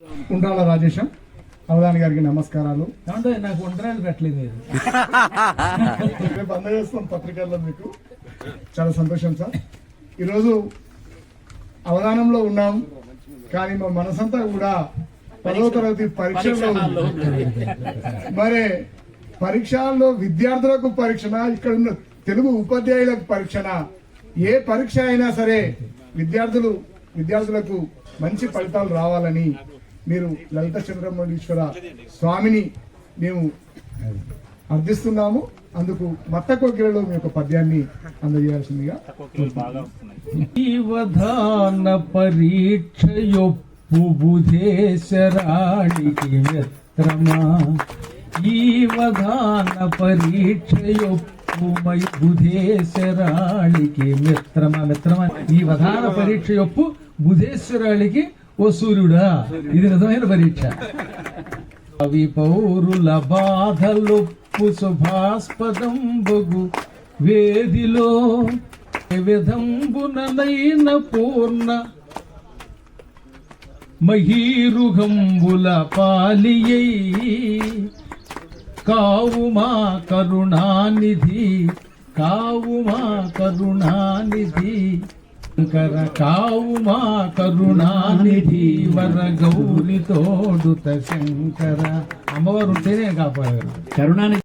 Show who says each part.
Speaker 1: ఉండాల రాజేశం అవధాని గారికి నమస్కారాలు.
Speaker 2: అంటే నాకు ఉండడానికి పెట్టలేదు
Speaker 1: రేపు అందజేస్తాం పత్రికల్లో మీకు. చాలా సంతోషం సార్. ఈరోజు అవధానంలో ఉన్నాం, కానీ మా మనసంతా కూడా 10వ తరగతి పరీక్షల్లో మరి పరీక్షల్లో విద్యార్థులకు పరీక్షణ, ఇక్కడ ఉన్న తెలుగు ఉపాధ్యాయులకు పరీక్షణ, ఏ పరీక్ష అయినా సరే విద్యార్థులకు మంచి ఫలితాలు రావాలని మీరు లలిత చంద్రమౌళీశ్వర స్వామిని మేము అర్థిస్తున్నాము. అందుకు మత్త కోకిలలో మీ యొక్క పద్యాన్ని అందజేయాల్సిందిగా.
Speaker 2: జీవధాన పరీక్షయొప్పు బుధేశరాడికి మిత్రమా, జీవధాన పరీక్షయొప్పు బుధేశ్వరాళికి మిత్రమా. ఈ వధాన పరీక్షయొప్పు బుధేశ్వరాళికి ఓ సూర్యుడా, ఇది నిజమైన పరీక్ష. అవి పౌరుల బాధలొప్పు శుభాస్పదంబగు వేదిలో విధంబుననైన పూర్ణ మహీరుగంబుల పాలియై కావుమా కరుణానిధి, కావుమా కరుణానిధి శంకర, కావుమా కరుణానిధి వర గౌరి తోడుత శంకర. అమ్మవారు ఉంటేనే కాపాడారు. కరుణానిధి